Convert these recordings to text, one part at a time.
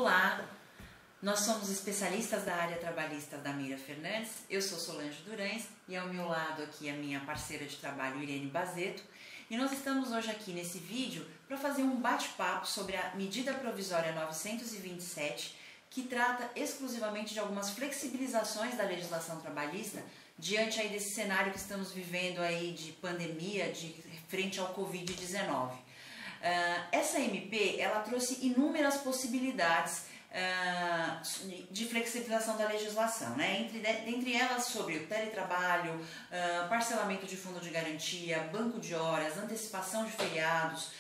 Olá, nós somos especialistas da área trabalhista da Mira Fernandes, eu sou Solange Durães e ao meu lado aqui a minha parceira de trabalho Irene Bazeto e nós estamos hoje aqui nesse vídeo para fazer um bate-papo sobre a medida provisória 927 que trata exclusivamente de algumas flexibilizações da legislação trabalhista diante aí desse cenário que estamos vivendo aí de pandemia frente ao Covid-19. Essa MP, ela trouxe inúmeras possibilidades de flexibilização da legislação, né? Dentre elas sobre o teletrabalho, parcelamento de fundo de garantia, banco de horas, antecipação de feriados,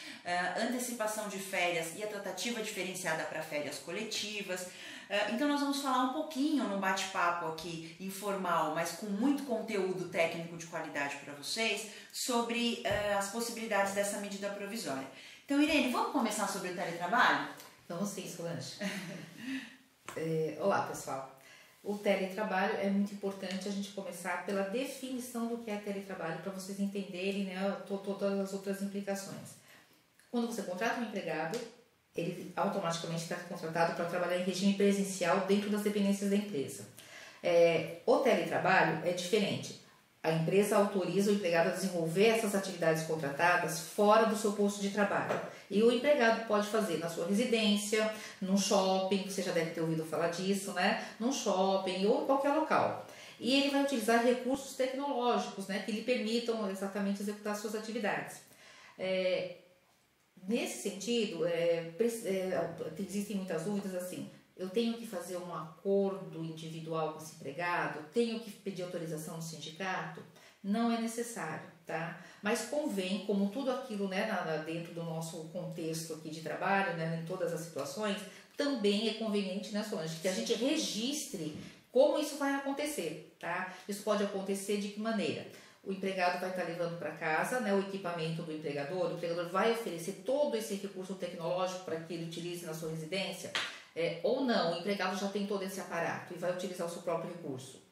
antecipação de férias e a tratativa diferenciada para férias coletivas. Então nós vamos falar um pouquinho num bate-papo aqui informal, mas com muito conteúdo técnico de qualidade para vocês, sobre as possibilidades dessa medida provisória. Então, Irene, vamos começar sobre o teletrabalho? Vamos sim, Solange. Olá, pessoal. O teletrabalho é muito importante a gente começar pela definição do que é teletrabalho, para vocês entenderem, né, todas as outras implicações. Quando você contrata um empregado, ele automaticamente está contratado para trabalhar em regime presencial dentro das dependências da empresa. O teletrabalho é diferente. A empresa autoriza o empregado a desenvolver essas atividades contratadas fora do seu posto de trabalho. E o empregado pode fazer na sua residência, num shopping, você já deve ter ouvido falar disso, né? Num shopping ou em qualquer local. E ele vai utilizar recursos tecnológicos, né, que lhe permitam exatamente executar suas atividades. Nesse sentido, existem muitas dúvidas assim. Eu tenho que fazer um acordo individual com esse empregado? Tenho que pedir autorização do sindicato? Não é necessário, tá? Mas convém, como tudo aquilo, né, dentro do nosso contexto aqui de trabalho, né, em todas as situações, também é conveniente, né, Solange, que a gente registre como isso vai acontecer, tá? Isso pode acontecer de que maneira? O empregado vai estar levando para casa, né, o equipamento do empregador, o empregador vai oferecer todo esse recurso tecnológico para que ele utilize na sua residência, ou não, o empregado já tem todo esse aparato e vai utilizar o seu próprio recurso.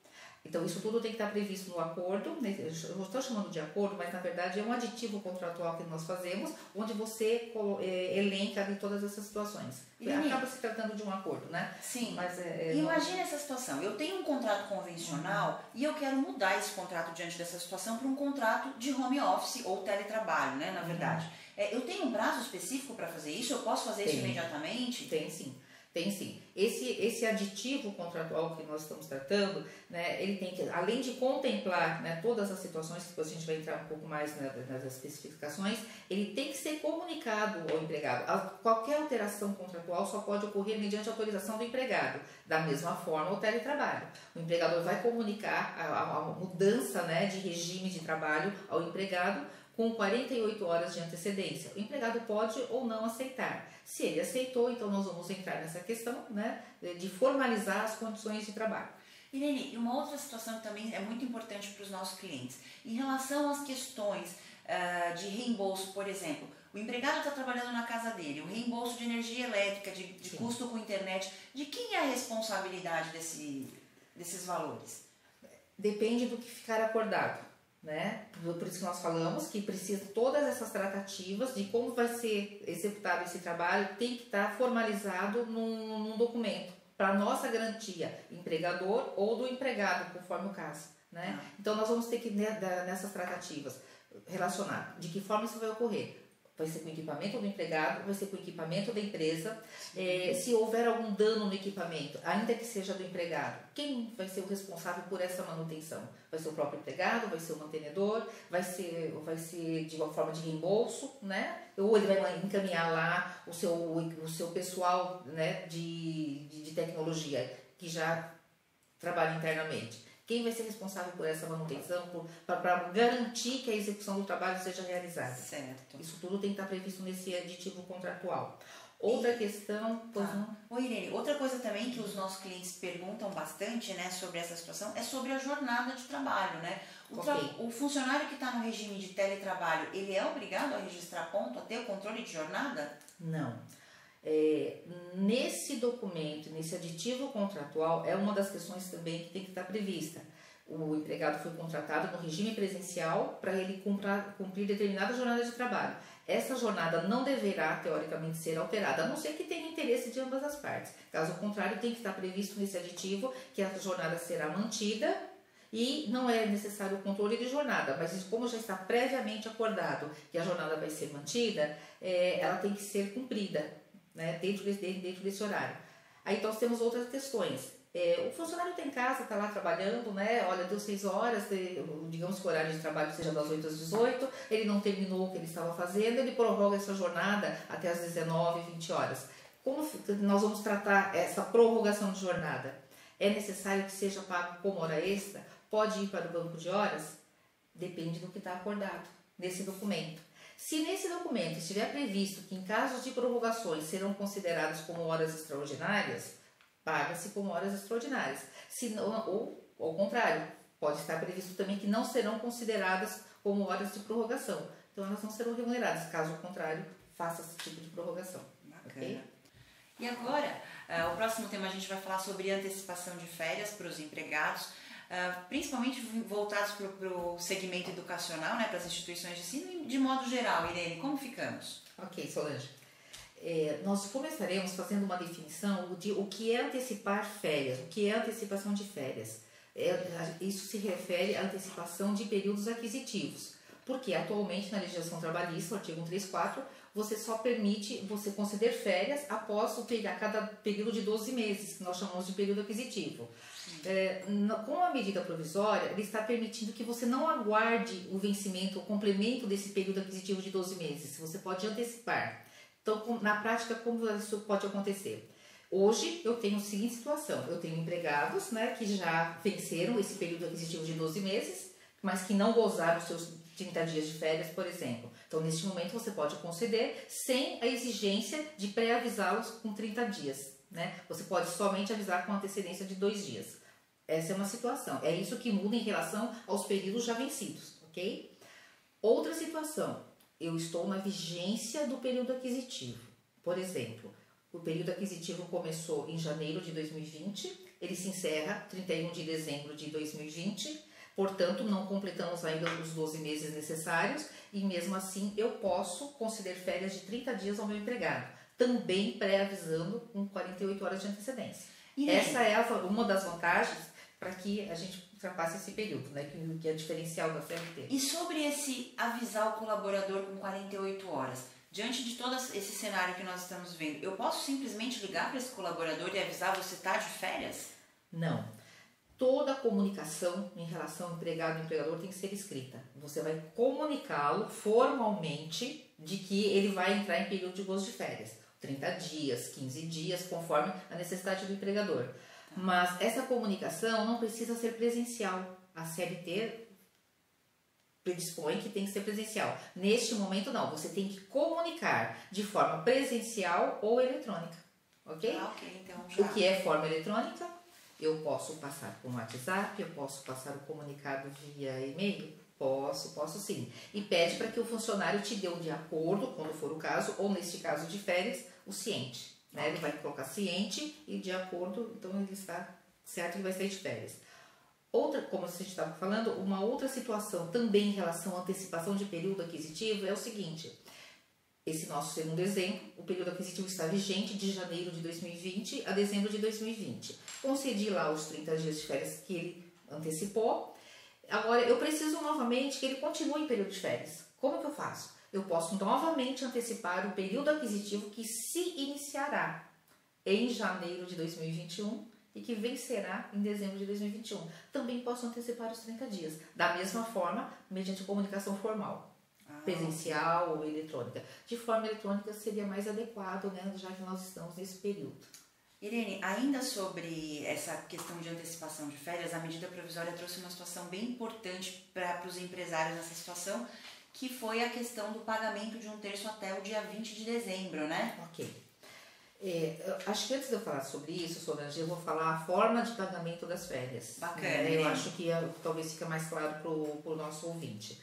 Então isso tudo tem que estar previsto no acordo, né? Eu estou chamando de acordo, mas na verdade é um aditivo contratual que nós fazemos, onde você elenca ali todas essas situações. Acaba se tratando de um acordo, né? Sim, mas imagine essa situação, eu tenho um contrato convencional e eu quero mudar esse contrato diante dessa situação para um contrato de home office ou teletrabalho, né, na verdade. Eu tenho um prazo específico para fazer isso? Eu posso fazer isso imediatamente? Tem sim. Tem sim. Esse aditivo contratual que nós estamos tratando, né, ele tem que, além de contemplar, né, todas as situações, que depois a gente vai entrar um pouco mais, né, nas especificações, ele tem que ser comunicado ao empregado. Qualquer alteração contratual só pode ocorrer mediante autorização do empregado. Da mesma forma, o teletrabalho. O empregador vai comunicar a mudança, né, de regime de trabalho ao empregado com 48 horas de antecedência. O empregado pode ou não aceitar. Se ele aceitou, então nós vamos entrar nessa questão, né, de formalizar as condições de trabalho. Irene, e uma outra situação que também é muito importante para os nossos clientes, em relação às questões de reembolso, por exemplo, o empregado está trabalhando na casa dele, o reembolso de energia elétrica, de custo com internet, de quem é a responsabilidade desses valores? Depende do que ficar acordado. Né? Por isso que nós falamos que precisa todas essas tratativas de como vai ser executado esse trabalho, tem que estar formalizado num documento para nossa garantia, empregador ou do empregado, conforme o caso, né? Então nós vamos ter que nessas tratativas relacionar de que forma isso vai ocorrer. Vai ser com o equipamento do empregado, vai ser com o equipamento da empresa. Se houver algum dano no equipamento, ainda que seja do empregado, quem vai ser o responsável por essa manutenção? Vai ser o próprio empregado, vai ser o mantenedor, vai ser de uma forma de reembolso, né? Ou ele vai encaminhar lá o seu pessoal, né, de tecnologia que já trabalha internamente. Quem vai ser responsável por essa manutenção, para garantir que a execução do trabalho seja realizada? Certo. Isso tudo tem que estar previsto nesse aditivo contratual. Outra questão... Oi, Irene, outra coisa também que os nossos clientes perguntam bastante, né, sobre essa situação é sobre a jornada de trabalho, né? O funcionário que está no regime de teletrabalho, ele é obrigado a registrar ponto, a ter o controle de jornada? Não. Nesse documento, nesse aditivo contratual, é uma das questões também que tem que estar prevista. O empregado foi contratado no regime presencial para ele cumprir determinada jornada de trabalho. essa jornada não deverá, teoricamente, ser alterada, a não ser que tenha interesse de ambas as partes. Caso contrário, tem que estar previsto nesse aditivo que a jornada será mantida e não é necessário o controle de jornada, mas como já está previamente acordado que a jornada vai ser mantida, ela tem que ser cumprida, né, dentro desse horário. Aí nós temos outras questões. O funcionário está em casa, está lá trabalhando, né? Olha, deu 6 horas, digamos que o horário de trabalho seja das 8 às 18, ele não terminou o que ele estava fazendo, ele prorroga essa jornada até às 19, 20 horas. Como nós vamos tratar essa prorrogação de jornada? É necessário que seja pago como hora extra? Pode ir para o banco de horas? Depende do que está acordado nesse documento. Se nesse documento estiver previsto que em casos de prorrogações serão consideradas como horas extraordinárias, paga-se como horas extraordinárias. Se não, ou ao contrário, pode estar previsto também que não serão consideradas como horas de prorrogação. Então elas não serão remuneradas. Caso contrário, faça esse tipo de prorrogação. Bacana. Okay? E agora, o próximo tema a gente vai falar sobre antecipação de férias para os empregados, principalmente voltados para o segmento educacional, né, para as instituições de ensino, e de modo geral. Irene, como ficamos? Ok, Solange. Nós começaremos fazendo uma definição de o que é antecipar férias, o que é antecipação de férias. Isso se refere à antecipação de períodos aquisitivos, porque atualmente na legislação trabalhista, o artigo 134, você só permite você conceder férias após a cada período de 12 meses, que nós chamamos de período aquisitivo. Com a medida provisória, ele está permitindo que você não aguarde o vencimento, o complemento desse período aquisitivo de 12 meses, você pode antecipar. Então, na prática, como isso pode acontecer? Hoje, eu tenho a seguinte situação. Eu tenho empregados, né, que já venceram esse período aquisitivo de 12 meses, mas que não gozaram os seus 30 dias de férias, por exemplo. Então, neste momento, você pode conceder sem a exigência de pré-avisá-los com 30 dias. Né? Você pode somente avisar com antecedência de 2 dias. Essa é uma situação. É isso que muda em relação aos períodos já vencidos, ok? Outra situação. Eu estou na vigência do período aquisitivo. Por exemplo, o período aquisitivo começou em janeiro de 2020, ele se encerra 31 de dezembro de 2020, portanto, não completamos ainda os 12 meses necessários e, mesmo assim, eu posso conceder férias de 30 dias ao meu empregado, também pré-avisando com 48 horas de antecedência. Essa é uma das vantagens para que a gente ultrapasse esse período, né, que é diferencial da CLT. E sobre esse avisar o colaborador com 48 horas, diante de todo esse cenário que nós estamos vendo, eu posso simplesmente ligar para esse colaborador e avisar você está de férias? Não. Toda a comunicação em relação ao empregado e empregador tem que ser escrita. Você vai comunicá-lo formalmente de que ele vai entrar em período de gozo de férias. 30 dias, 15 dias, conforme a necessidade do empregador. Mas essa comunicação não precisa ser presencial. A CLT predispõe que tem que ser presencial. Neste momento, não. Você tem que comunicar de forma presencial ou eletrônica. Ok? Ok, então já. O que é forma eletrônica? Eu posso passar por WhatsApp, eu posso passar o comunicado via e-mail? Posso sim. E pede para que o funcionário te dê um de acordo, quando for o caso, ou neste caso de férias, o ciente. Né? Ele vai colocar ciente e de acordo, então ele está certo que vai sair de férias. Outra, como a gente estava falando, uma outra situação também em relação à antecipação de período aquisitivo é o seguinte. Esse nosso segundo exemplo, o período aquisitivo está vigente de janeiro de 2020 a dezembro de 2020. Concedi lá os 30 dias de férias que ele antecipou. Agora, eu preciso novamente que ele continue em período de férias. Como que eu faço? Eu posso novamente antecipar o período aquisitivo que se iniciará em janeiro de 2021 e que vencerá em dezembro de 2021. Também posso antecipar os 30 dias, da mesma forma, mediante comunicação formal, presencial ou eletrônica. De forma eletrônica seria mais adequado, né, já que nós estamos nesse período. Irene, ainda sobre essa questão de antecipação de férias, a medida provisória trouxe uma situação bem importante para os empresários nessa situação, que foi a questão do pagamento de 1/3 até o dia 20 de dezembro, né? Ok. Acho que antes de eu falar sobre isso, Solange, eu vou falar a forma de pagamento das férias. Bacana. Eu acho que talvez fique mais claro para o nosso ouvinte.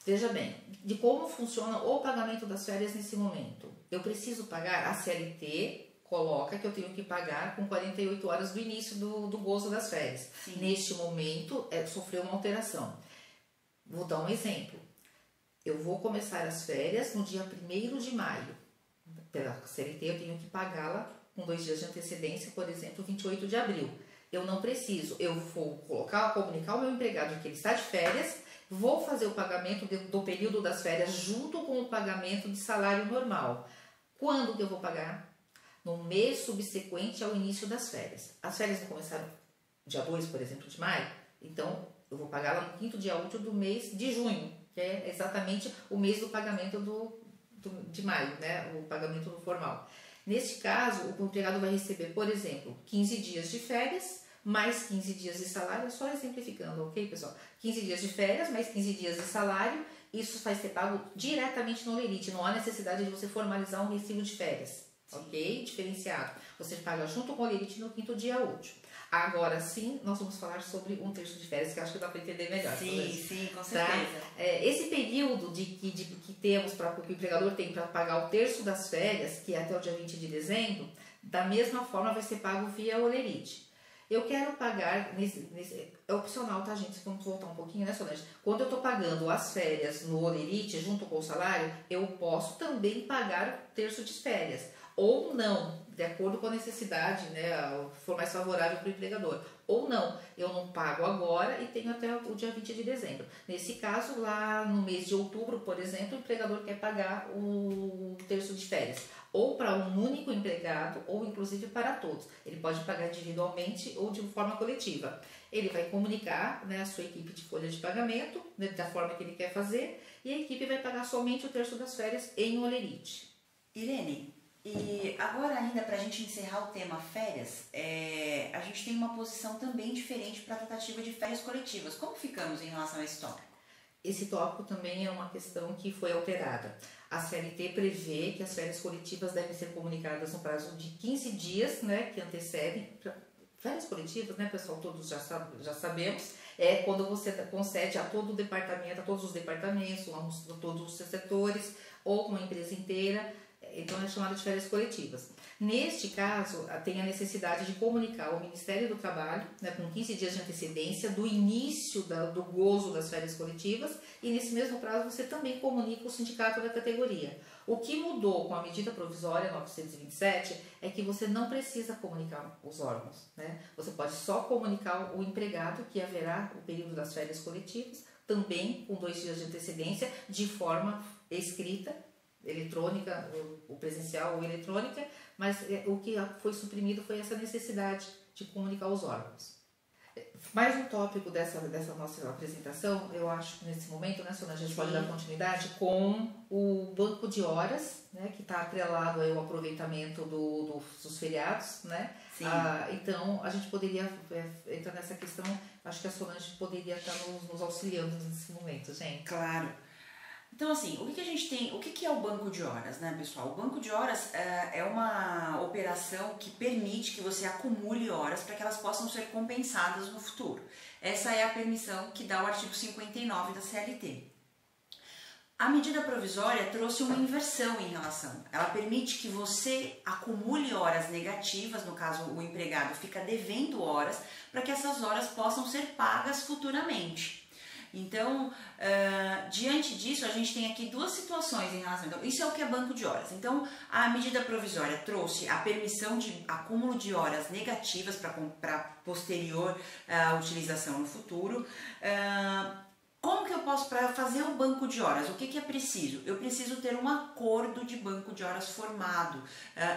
Veja bem, de como funciona o pagamento das férias nesse momento. Eu preciso pagar, a CLT coloca que eu tenho que pagar com 48 horas do início do gozo das férias. Sim. Neste momento, sofreu uma alteração. Vou dar um exemplo. eu vou começar as férias no dia 1º de maio. Pela CLT eu tenho que pagá-la com 2 dias de antecedência, por exemplo, 28 de abril. Eu não preciso, eu vou comunicar ao meu empregado que ele está de férias, vou fazer o pagamento do período das férias junto com o pagamento de salário normal. Quando que eu vou pagar? No mês subsequente ao início das férias. As férias não começaram dia 2, por exemplo, de maio, então eu vou pagar lá no 5º dia útil do mês de junho, que é exatamente o mês do pagamento de maio, né? O pagamento formal. Neste caso, o empregado vai receber, por exemplo, 15 dias de férias, mais 15 dias de salário, só exemplificando, ok, pessoal? 15 dias de férias, mais 15 dias de salário, isso vai ser pago diretamente no Olerite, não há necessidade de você formalizar um recibo de férias, ok? Diferenciado. Você paga junto com o Olerite no 5º dia útil. Agora sim, nós vamos falar sobre 1/3 de férias, que eu acho que dá para entender melhor. Sim, com certeza. Tá? Esse período que temos, que o empregador tem para pagar o 1/3 das férias, que é até o dia 20 de dezembro, da mesma forma vai ser pago via Olerite. Eu quero pagar, é opcional, tá, gente? Vamos voltar um pouquinho, né, Solange? Quando eu estou pagando as férias no Olerite, junto com o salário, eu posso também pagar o 1/3 de férias. Ou não, de acordo com a necessidade, né, for mais favorável para o empregador. Ou não, eu não pago agora e tenho até o dia 20 de dezembro. Nesse caso, lá no mês de outubro, por exemplo, o empregador quer pagar o 1/3 de férias. Ou para um único empregado, ou inclusive para todos. Ele pode pagar individualmente ou de forma coletiva. Ele vai comunicar, né, a sua equipe de folha de pagamento, né, da forma que ele quer fazer, e a equipe vai pagar somente o 1/3 das férias em Olerite. Irene, e agora ainda para a gente encerrar o tema férias, a gente tem uma posição também diferente para a tratativa de férias coletivas. Como ficamos em relação a esse tópico? Esse tópico também é uma questão que foi alterada. A CLT prevê que as férias coletivas devem ser comunicadas no prazo de 15 dias, né, que antecedem. Férias coletivas, né, pessoal, todos já sabemos, é quando você concede a todo o departamento, a todos os departamentos, a todos os setores, ou uma empresa inteira. Então é chamada de férias coletivas. Neste caso, tem a necessidade de comunicar ao Ministério do Trabalho, né, com 15 dias de antecedência do início do gozo das férias coletivas, e nesse mesmo prazo você também comunica o sindicato da categoria. O que mudou com a medida provisória 927 é que você não precisa comunicar os órgãos, né? Você pode só comunicar o empregado que haverá o período das férias coletivas, também com 2 dias de antecedência, de forma escrita, eletrônica, ou presencial ou eletrônica, mas o que foi suprimido foi essa necessidade de comunicar os órgãos. Mais um tópico dessa nossa apresentação, eu acho que nesse momento, né, Solange, a gente pode dar continuidade com o banco de horas, né, que está atrelado aí ao aproveitamento dos feriados, né? Sim. Então, a gente poderia entrar nessa questão, acho que a Solange poderia estar nos auxiliando nesse momento, gente. Claro. Então, assim, o que a gente tem, o que é o banco de horas, né, pessoal? O banco de horas é uma operação que permite que você acumule horas para que elas possam ser compensadas no futuro. Essa é a permissão que dá o artigo 59 da CLT. A medida provisória trouxe uma inversão em relação. Ela permite que você acumule horas negativas, no caso o empregado fica devendo horas, para que essas horas possam ser pagas futuramente. Então, diante disso, a gente tem aqui duas situações em relação. Então, isso é o que é banco de horas. Então, a medida provisória trouxe a permissão de acúmulo de horas negativas para posterior utilização no futuro. Como que eu posso, para fazer o banco de horas, o que é preciso? Eu preciso ter um acordo de banco de horas formado.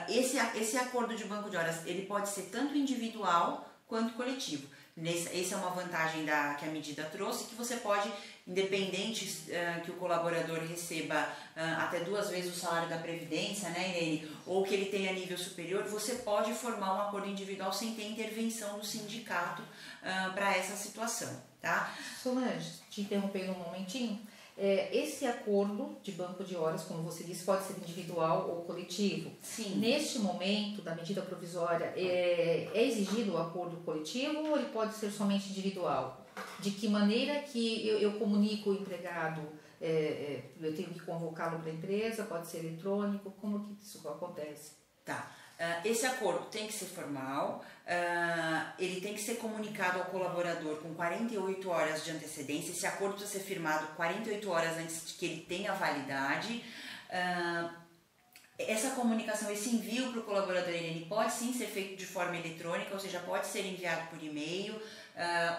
Esse acordo de banco de horas, ele pode ser tanto individual quanto coletivo. Essa é uma vantagem que a medida trouxe, que você pode, independente que o colaborador receba até 2 vezes o salário da Previdência, né, Irene, ou que ele tenha nível superior, você pode formar um acordo individual sem ter intervenção do sindicato para essa situação, tá? Solange, te interrompendo um momentinho. Esse acordo de banco de horas, como você disse, pode ser individual ou coletivo. Sim. Neste momento da medida provisória, é exigido o acordo coletivo ou ele pode ser somente individual? De que maneira que eu comunico o empregado? Eu tenho que convocá-lo para a empresa? Pode ser eletrônico? Como que isso acontece? Tá. Esse acordo tem que ser formal, ele tem que ser comunicado ao colaborador com 48 horas de antecedência. Esse acordo precisa ser firmado 48 horas antes de que ele tenha validade. Essa comunicação, esse envio para o colaborador, ele pode sim ser feito de forma eletrônica, ou seja, pode ser enviado por e-mail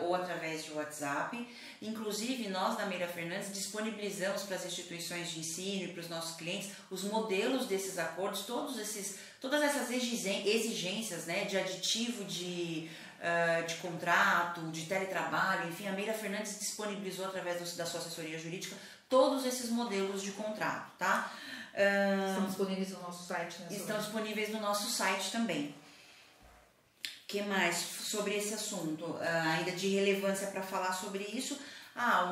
ou através de WhatsApp. Inclusive, nós da Meira Fernandes disponibilizamos para as instituições de ensino e para os nossos clientes os modelos desses acordos, todas essas exigências, né, de aditivo de contrato, de teletrabalho, enfim, a Meira Fernandes disponibilizou através da sua assessoria jurídica todos esses modelos de contrato, tá? Estão disponíveis no nosso site, né? Estão disponíveis no nosso site também. O que mais sobre esse assunto? Ainda de relevância para falar sobre isso.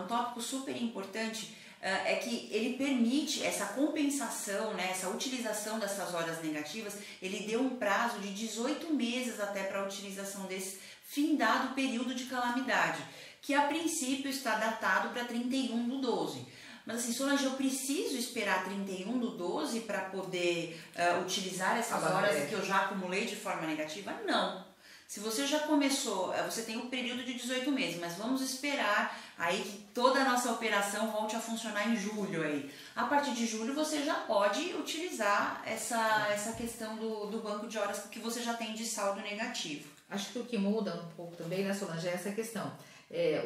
Um tópico super importante é que ele permite essa compensação, né, essa utilização dessas horas negativas. Ele deu um prazo de 18 meses até para a utilização desse findado período de calamidade, que a princípio está datado para 31/12. Mas assim, Solange, eu preciso esperar 31/12 para poder utilizar essas horas que eu já acumulei de forma negativa? Não. Se você já começou, você tem um período de 18 meses, mas vamos esperar aí que toda a nossa operação volte a funcionar em julho aí. A partir de julho você já pode utilizar essa questão do banco de horas que você já tem de saldo negativo. Acho que o que muda um pouco também, né, Solange, é essa questão.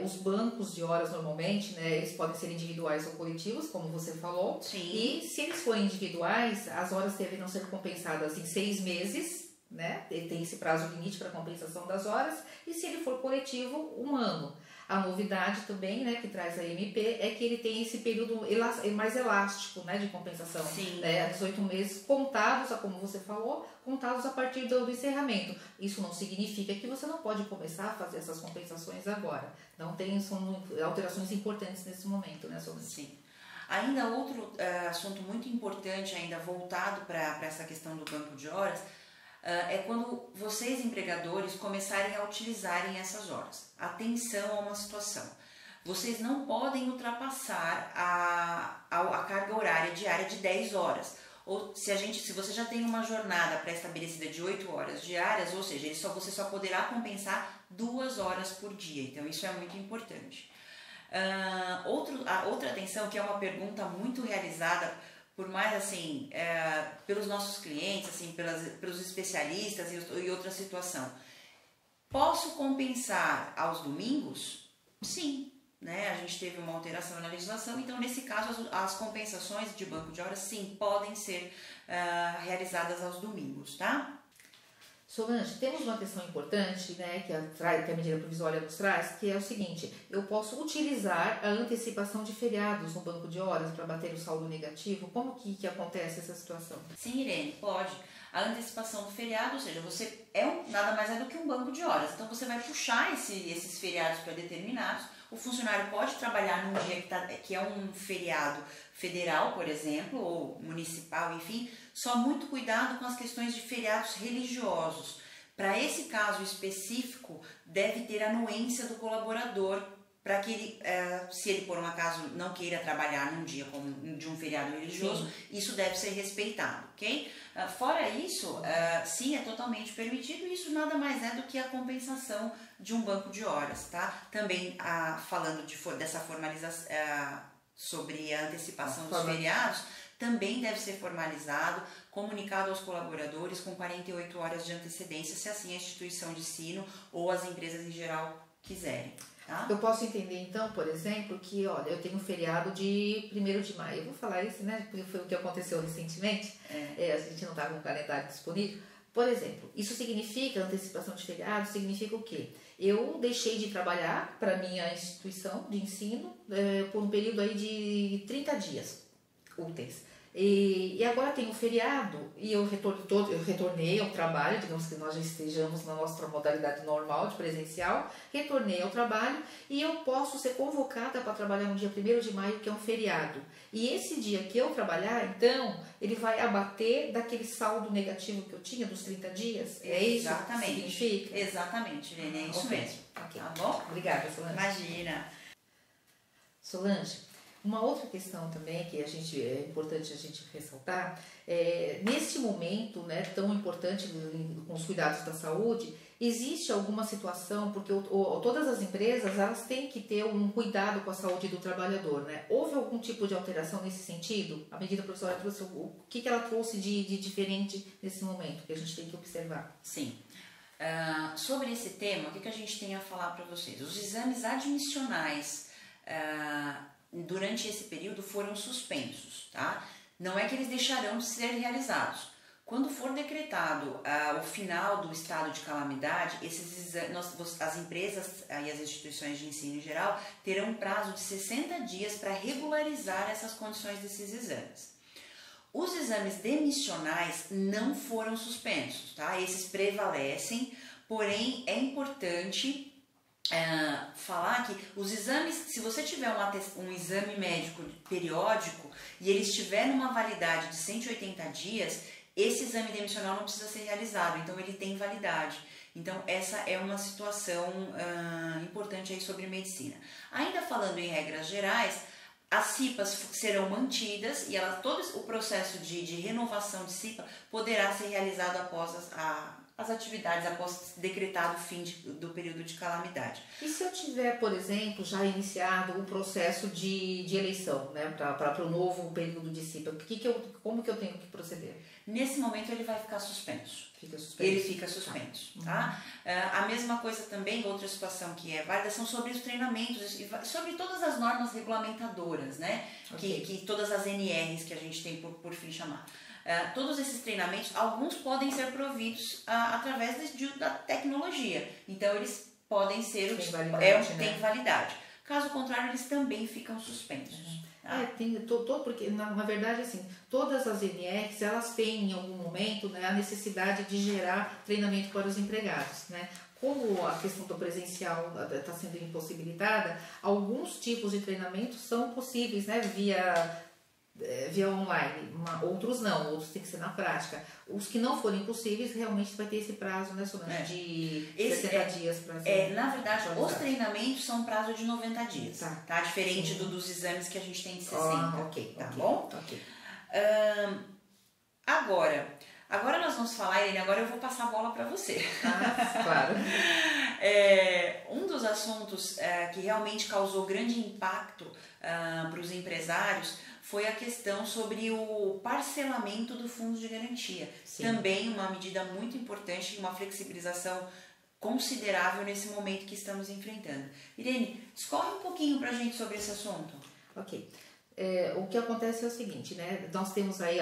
Os bancos de horas normalmente, né, eles podem ser individuais ou coletivos, como você falou. Sim. E se eles forem individuais, as horas deverão ser compensadas em 6 meses, né? Ele tem esse prazo limite para compensação das horas. E se ele for coletivo, 1 ano. A novidade também, né, que traz a MP, é que ele tem esse período mais elástico, né, de compensação. Sim. 18 meses contados, como você falou, contados a partir do encerramento. Isso não significa que você não pode começar a fazer essas compensações agora. São alterações importantes nesse momento, né, Solange? Sim. Ainda outro assunto muito importante, ainda voltado para essa questão do banco de horas, é quando vocês, empregadores, começarem a utilizarem essas horas. Atenção a uma situação. Vocês não podem ultrapassar a carga horária diária de 10 horas. Ou se você já tem uma jornada pré-estabelecida de 8 horas diárias, ou seja, você só poderá compensar 2 horas por dia. Então, isso é muito importante. Outra atenção, que é uma pergunta muito realizada por mais assim, pelos nossos clientes, assim, pelos especialistas e outra situação. Posso compensar aos domingos? Sim, né? A gente teve uma alteração na legislação, então nesse caso as compensações de banco de horas sim podem ser realizadas aos domingos, tá? Solange, temos uma questão importante, né, que a medida provisória nos traz, que é o seguinte: eu posso utilizar a antecipação de feriados no banco de horas para bater o saldo negativo? Como que acontece essa situação? Sim, Irene, pode. A antecipação do feriado, ou seja, você nada mais é do que um banco de horas. Então você vai puxar esses feriados pré-determinados. O funcionário pode trabalhar num dia que é um feriado federal, por exemplo, ou municipal, enfim. Só muito cuidado com as questões de feriados religiosos. Para esse caso específico, deve ter anuência do colaborador para que ele, se ele por um acaso não queira trabalhar num dia como de um feriado religioso, sim, isso deve ser respeitado, ok? Fora isso, sim, é totalmente permitido, e isso nada mais é do que a compensação de um banco de horas, tá? Também falando dessa formalização, sobre a antecipação dos feriados, também deve ser formalizado, comunicado aos colaboradores com 48 horas de antecedência, se assim a instituição de ensino ou as empresas em geral quiserem. Tá? Eu posso entender, então, por exemplo, que, olha, eu tenho um feriado de 1º de maio. Eu vou falar isso, né, porque foi o que aconteceu recentemente. A gente não estava com o calendário disponível. Por exemplo, isso significa, antecipação de feriado, significa o quê? Eu deixei de trabalhar para minha instituição de ensino por um período aí de 30 dias úteis. E agora tem um feriado e eu retornei ao trabalho, digamos que nós já estejamos na nossa modalidade normal de presencial, retornei ao trabalho e eu posso ser convocada para trabalhar no dia 1º de maio, que é um feriado. E esse dia que eu trabalhar, então, ele vai abater daquele saldo negativo que eu tinha dos 30 dias? É isso? Exatamente. Que significa? Exatamente, Irene, é isso mesmo. Okay. Tá bom? Obrigada, Solange. Imagina. Solange, Uma outra questão também que é importante a gente ressaltar, neste momento, né, tão importante com os cuidados da saúde, existe alguma situação, porque todas as empresas elas têm que ter um cuidado com a saúde do trabalhador, né? Houve algum tipo de alteração nesse sentido? A medida provisória trouxe, o que ela trouxe de diferente nesse momento, que a gente tem que observar? Sim. Sobre esse tema, o que a gente tem a falar para vocês? Os exames admissionais durante esse período foram suspensos, tá? Não é que eles deixarão de ser realizados. Quando for decretado o final do estado de calamidade, as empresas e as instituições de ensino em geral terão um prazo de 60 dias para regularizar essas condições desses exames. Os exames demissionais não foram suspensos, tá? Esses prevalecem, porém é importante falar que os exames, se você tiver um exame médico periódico e ele estiver numa validade de 180 dias, esse exame demissional não precisa ser realizado, então ele tem validade. Então essa é uma situação importante aí sobre medicina. Ainda falando em regras gerais, as CIPAs serão mantidas e todo o processo de renovação de CIPA poderá ser realizado após as atividades, após decretado o fim do período de calamidade. E se eu tiver, por exemplo, já iniciado o processo de eleição, né, para o novo período de CIPA, como que eu tenho que proceder? Nesse momento ele vai ficar suspenso. Ele fica suspenso, tá? A mesma coisa também, outra situação que é válida, são sobre os treinamentos, sobre todas as normas regulamentadoras, né? Okay. Que todas as NRs que a gente tem por fim chamar. Todos esses treinamentos, alguns podem ser providos através da tecnologia. Então, eles podem ser... Tem validade. Caso contrário, eles também ficam suspensos. Porque na verdade, assim, todas as NRs, elas têm em algum momento, né, a necessidade de gerar treinamento para os empregados, né? Como a questão do presencial está sendo impossibilitada, alguns tipos de treinamento são possíveis, né, via online, outros não, outros tem que ser na prática. Os que não forem possíveis, realmente vai ter esse prazo, né, Solange, de 60 dias para ser. Na verdade, os treinamentos são prazo de 90 dias, tá? Diferente dos exames que a gente tem de 60, tá bom? Ok. Agora nós vamos falar, Irene, agora eu vou passar a bola para você. Claro. Um dos assuntos que realmente causou grande impacto para os empresários foi a questão sobre o parcelamento do fundo de garantia. Sim. Também uma medida muito importante, uma flexibilização considerável nesse momento que estamos enfrentando. Irene, discorre um pouquinho para a gente sobre esse assunto. Ok. O que acontece é o seguinte, né? Nós temos aí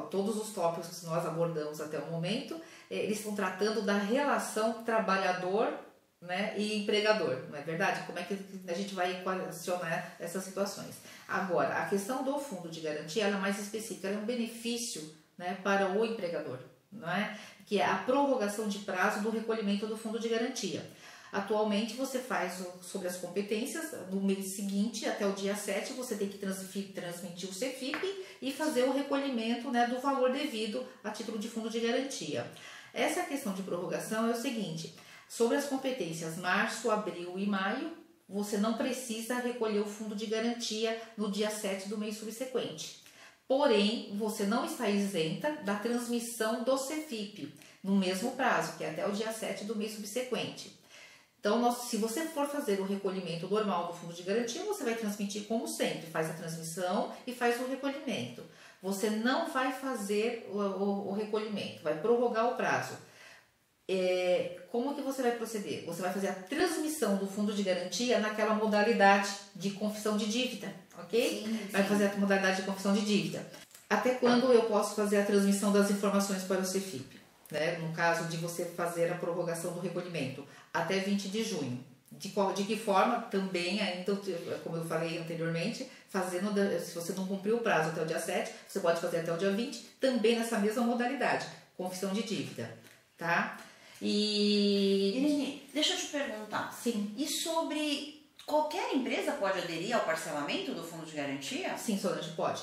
todos os tópicos que nós abordamos até o momento, eles estão tratando da relação trabalhador, né, e empregador, não é verdade? Como é que a gente vai equacionar essas situações? Agora, a questão do fundo de garantia ela é mais específica, ela é um benefício, né, para o empregador, não é? Que é a prorrogação de prazo do recolhimento do fundo de garantia. Atualmente você faz sobre as competências, no mês seguinte, até o dia 7, você tem que transmitir o CEFIP e fazer o recolhimento, né, do valor devido a título de fundo de garantia. Essa questão de prorrogação é o seguinte: sobre as competências março, abril e maio, você não precisa recolher o fundo de garantia no dia 7 do mês subsequente. Porém, você não está isenta da transmissão do CEFIP no mesmo prazo, que é até o dia 7 do mês subsequente. Então, se você for fazer o recolhimento normal do fundo de garantia, você vai transmitir como sempre, faz a transmissão e faz o recolhimento. Você não vai fazer o recolhimento, vai prorrogar o prazo. Como que você vai proceder? Você vai fazer a transmissão do fundo de garantia naquela modalidade de confissão de dívida, ok? Sim. Vai fazer a modalidade de confissão de dívida. Até quando eu posso fazer a transmissão das informações para o CEFIP? Né? No caso de você fazer a prorrogação do recolhimento, até 20 de junho. De que forma? Também ainda, como eu falei anteriormente, se você não cumpriu o prazo até o dia 7, você pode fazer até o dia 20, também nessa mesma modalidade, confissão de dívida, tá? Irene, deixa eu te perguntar. Sim. E sobre qualquer empresa pode aderir ao parcelamento do fundo de garantia? Sim, Solange, pode.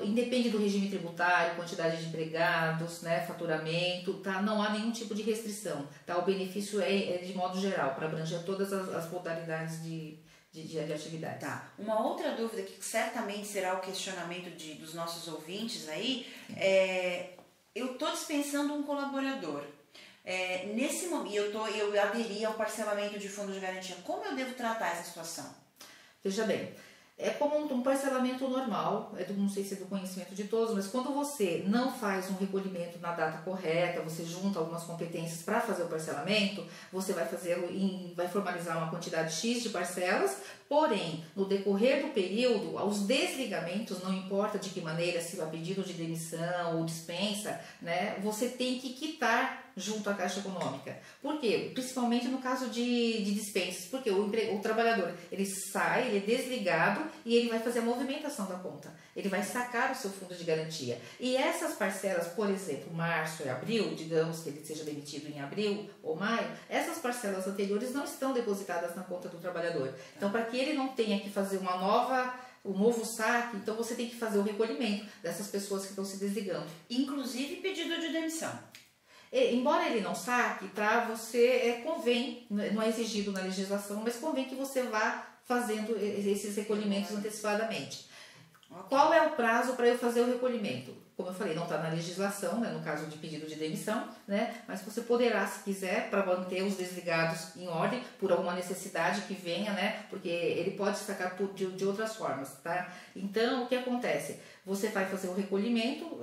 Independe do regime tributário, quantidade de empregados, né, faturamento, tá? Não há nenhum tipo de restrição, tá? O benefício é de modo geral, para abranger todas as modalidades de de atividades. Tá. Uma outra dúvida que certamente será o questionamento dos nossos ouvintes aí é: eu estou dispensando um colaborador. Nesse momento, eu aderi ao parcelamento de fundo de garantia. Como eu devo tratar essa situação? Veja bem, é como um parcelamento normal, não sei se é do conhecimento de todos, mas quando você não faz um recolhimento na data correta, você junta algumas competências para fazer o parcelamento, você vai fazê-lo vai formalizar uma quantidade X de parcelas, porém, no decorrer do período, os desligamentos, não importa de que maneira, se a pedido de demissão ou dispensa, né, você tem que quitar junto à Caixa Econômica. Por quê? Principalmente no caso de dispensas, porque o trabalhador, ele sai, ele é desligado e ele vai fazer a movimentação da conta. Ele vai sacar o seu fundo de garantia. E essas parcelas, por exemplo, março e abril, digamos que ele seja demitido em abril ou maio, essas parcelas anteriores não estão depositadas na conta do trabalhador. Então, para que ele não tenha que fazer um novo saque, então você tem que fazer o recolhimento dessas pessoas que estão se desligando. Inclusive pedido de demissão. Embora ele não saque, para você convém, não é exigido na legislação, mas convém que você vá fazendo esses recolhimentos antecipadamente. Okay. Qual é o prazo para eu fazer o recolhimento? Como eu falei, não está na legislação, né, no caso de pedido de demissão, né, mas você poderá, se quiser, para manter os desligados em ordem, por alguma necessidade que venha, né, porque ele pode sacar de outras formas, tá? Então, o que acontece? Você vai fazer o recolhimento,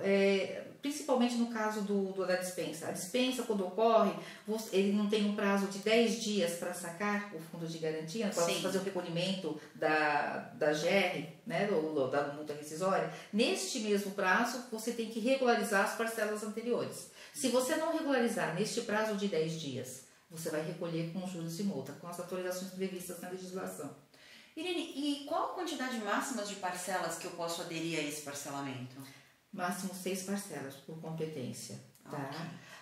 principalmente no caso da dispensa. A dispensa, quando ocorre, ele não tem um prazo de 10 dias para sacar o fundo de garantia, para fazer o recolhimento da GR, né, da multa rescisória. Neste mesmo prazo, você tem que regularizar as parcelas anteriores. Se você não regularizar neste prazo de 10 dias, você vai recolher com juros e multa, com as autorizações previstas na legislação. Irene, e qual a quantidade máxima de parcelas que eu posso aderir a esse parcelamento? Máximo 6 parcelas por competência, tá?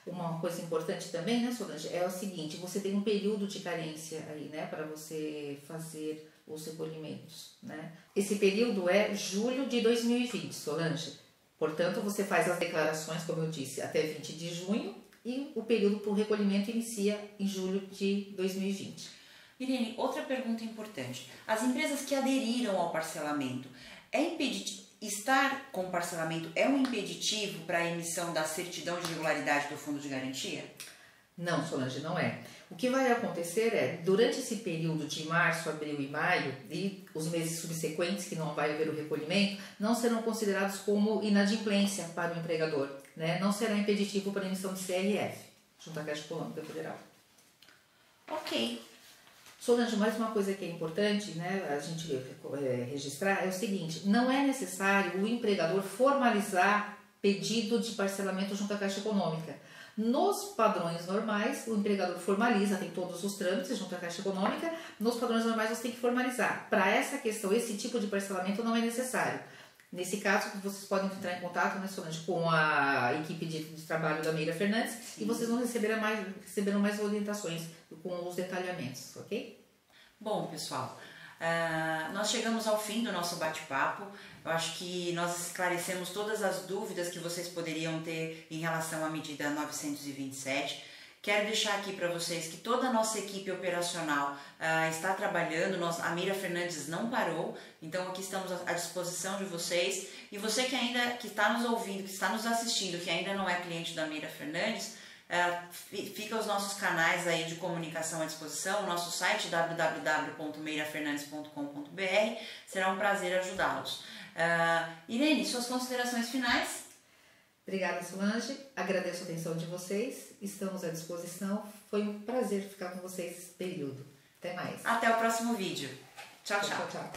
Okay. Uma coisa importante também, né, Solange, é o seguinte: você tem um período de carência aí, né, para você fazer os recolhimentos, né? Esse período é julho de 2020, Solange. Portanto, você faz as declarações, como eu disse, até 20 de junho e o período para o recolhimento inicia em julho de 2020. Irene, outra pergunta importante. As empresas que aderiram ao parcelamento, estar com parcelamento é um impeditivo para a emissão da certidão de regularidade do fundo de garantia? Não, Solange, não é. O que vai acontecer é, durante esse período de março, abril e maio, e os meses subsequentes, que não vai haver o recolhimento, não serão considerados como inadimplência para o empregador, né? Não será impeditivo para a emissão de CRF, junto à Caixa Econômica Federal. Ok. Solange, mais uma coisa que é importante, né, a gente registrar é o seguinte: não é necessário o empregador formalizar pedido de parcelamento junto à Caixa Econômica. Nos padrões normais, o empregador formaliza, tem todos os trâmites junto à Caixa Econômica. Nos padrões normais você tem que formalizar. Para essa questão, esse tipo de parcelamento não é necessário. Nesse caso, vocês podem entrar em contato, né, Solange, com a equipe de trabalho da Meira Fernandes. Sim. E vocês vão receberão mais orientações com os detalhamentos, ok? Bom, pessoal, nós chegamos ao fim do nosso bate-papo. Eu acho que nós esclarecemos todas as dúvidas que vocês poderiam ter em relação à medida 927. Quero deixar aqui para vocês que toda a nossa equipe operacional está trabalhando, a Meira Fernandes não parou, então aqui estamos à disposição de vocês. E você que está nos ouvindo, que está nos assistindo, que ainda não é cliente da Meira Fernandes, fica os nossos canais aí de comunicação à disposição, o nosso site www.meirafernandes.com.br, será um prazer ajudá-los. Irene, suas considerações finais? Obrigada, Solange. Agradeço a atenção de vocês. Estamos à disposição. Foi um prazer ficar com vocês esse período. Até mais. Até o próximo vídeo. Tchau, tchau. Tchau, tchau.